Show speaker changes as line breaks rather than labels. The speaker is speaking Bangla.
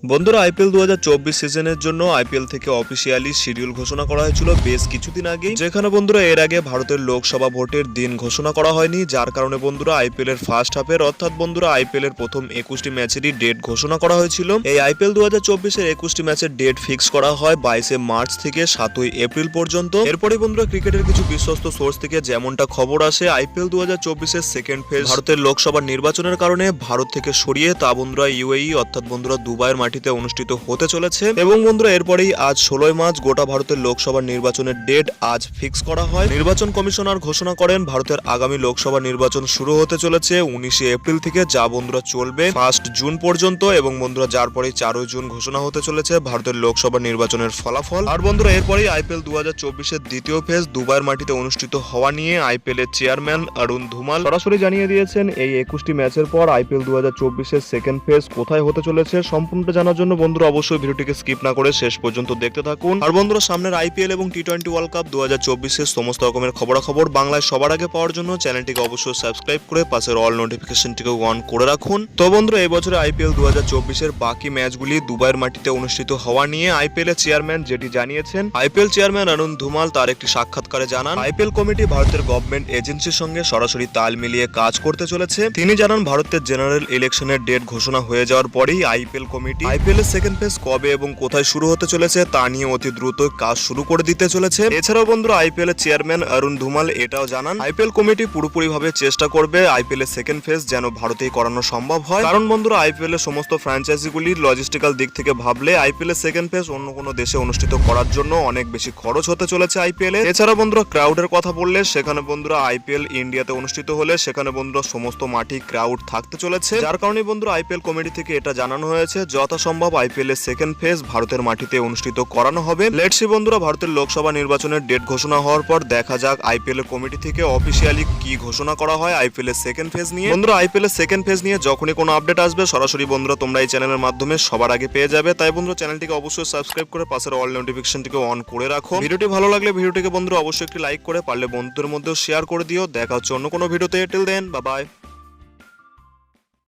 বন্ধুরা আইপিএল 2024 সিজনের জন্য আইপিএল থেকে অফিসিয়ালি শিডিউল ঘোষণা করা হয়েছিল বেশ কিছুদিন আগে, যেখানে বন্ধুরা এর আগে ভারতের লোকসভা ভোটের দিন ঘোষণা করা হয়নি, যার কারণে বন্ধুরা আইপিএল এর ফার্স্ট হাফের অর্থাৎ বন্ধুরা আইপিএল এর প্রথম 21টি ম্যাচেরই ডেট ঘোষণা করা হয়েছিল। এই আইপিএল 2024 এর 21টি ম্যাচের ডেট ফিক্স করা হয় 22 মার্চ থেকে 7 এপ্রিল পর্যন্ত। এরপরে বন্ধুরা ক্রিকেটের কিছু বিশ্বস্ত সোর্স থেকে যেমনটা খবর আসে, আইপিএল 2024 এর সেকেন্ড ফেজ ভারতের লোকসভা নির্বাচনের কারণে ভারত থেকে সরিয়ে তা বন্ধুরা ইউএই অর্থাৎ বন্ধুরা দুবাইয়ের মাটিতে অনুষ্ঠিত হতে চলেছে। এবং বন্ধুরা এরপরেই আজ 16 মার্চ গোটা ভারতের লোকসভা নির্বাচনের ডেট আজ ফিক্স করা হয়। নির্বাচন কমিশনার ঘোষণা করেন ভারতের আগামী লোকসভা নির্বাচন শুরু হতে চলেছে 19 এপ্রিল থেকে, যা বন্ধুরা চলবে 1 জুন পর্যন্ত। এবং বন্ধুরা যার পরেই 4 জুন ঘোষণা হতে চলেছে ভারতের লোকসভা নির্বাচনের ফলাফল। আর বন্ধুরা এরপরেই আইপিএল 2024 এর দ্বিতীয় ফেজ দুবাইয়ের মাটিতে অনুষ্ঠিত হওয়া নিয়ে আইপিএল এর চেয়ারম্যান অরুণ ধুমাল সরাসরি জানিয়ে দিয়েছেন এই 21টি ম্যাচের পর আইপিএল 2024 এর সেকেন্ড ফেজ কোথায় হতে চলেছে। সম্পূর্ণটা জানার জন্য বন্ধুরা অবশ্যই ভিডিওটিকে স্কিপ না করে শেষ পর্যন্ত দেখতে থাকুন। আর বন্ধুরা সামনের আইপিএল এবং টি20 ওয়ার্ল্ড কাপ 2024 এর সমস্ত রকমের খবরাখবর বাংলায় সবার আগে পাওয়ার জন্য চ্যানেলটিকে অবশ্যই সাবস্ক্রাইব করে পাশের অল নোটিফিকেশনটিকে অন করে রাখুন। তো বন্ধুরা এই বছরে আইপিএল 2024 এর বাকি ম্যাচগুলি দুবাইয়ের মাটিতে অনুষ্ঠিত হওয়া নিয়ে আইপিএল এর চেয়ারম্যান যেটি জানিয়েছেন, আইপিএল চেয়ারম্যান অরুণ ধুমাল তার একটি সাক্ষাৎকারে জানান আইপিএল কমিটি ভারতের গভর্নমেন্ট এজেন্সির সঙ্গে সরাসরি তাল মিলিয়ে কাজ করতে চলেছে। তিনি জানান ভারতের জেনারেল ইলেকশনের ডেট ঘোষণা হয়ে যাওয়ার পরেই আইপিএল কমিটি আইপিএল এর সেকেন্ড ফেজ কবে এবং কোথায় শুরু হতে চলেছে তা নিয়ে অতি দ্রুত কাজ শুরু করে দিতে চলেছে। এছাড়াও বন্ধুরা আইপিএল এর চেয়ারম্যান অরুণ ধুমাল এটাও জানান আইপিএল কমিটি পুরোপুরিভাবে চেষ্টা করবে আইপিএল এর সেকেন্ড ফেজ যেন ভারতেই করানো সম্ভব হয়। কারণ বন্ধুরা আইপিএল এর সমস্ত ফ্র্যাঞ্চাইজিগুলির লজিস্টিক্যাল দিক থেকে ভাবলে আইপিএল এর সেকেন্ড ফেজ অন্য কোনো দেশে অনুষ্ঠিত করার জন্য অনেক বেশি খরচ হতে চলেছে আইপিএল এ। এছাড়া বন্ধুরা ক্রাউডের কথা বললে সেখানে বন্ধুরা আইপিএল ইন্ডিয়াতে অনুষ্ঠিত হলে সেখানে বন্ধুরা সমস্ত মাঠে ক্রাউড থাকতে চলেছে, যার কারণে বন্ধুরা আইপিএল কমিটি থেকে এটা জানানো হয়েছে যথাসম্ভব আইপিএল এর সেকেন্ড ফেজ ভারতের মাটিতে অনুষ্ঠিত করানো হবে। লেটস সি বন্ধুরা ভারতের লোকসভা নির্বাচনের ডেট ঘোষণা হওয়ার পর দেখা যাক আইপিএল এর কমিটি থেকে অফিসিয়ালি কি ঘোষণা করা হয় আইপিএল এর সেকেন্ড ফেজ নিয়ে। বন্ধুরা আইপিএল এর সেকেন্ড ফেজ নিয়ে যখনই কোনো আপডেট আসবে সরাসরি বন্ধুরা তোমরা এই চ্যানেলের মাধ্যমে সবার আগে পেয়ে যাবে। তাই বন্ধুরা চ্যানেলটিকে অবশ্যই সাবস্ক্রাইব করে পাশের অল নোটিফিকেশনটিকে অন করে রাখো। ভিডিওটি ভালো লাগলে ভিডিওটিকে বন্ধুরা অবশ্যই একটি লাইক করে পারলে বন্ধুদের মধ্যেও শেয়ার করে দিও। দেখা হচ্ছে অন্য কোনো ভিডিওতে। Till then bye by.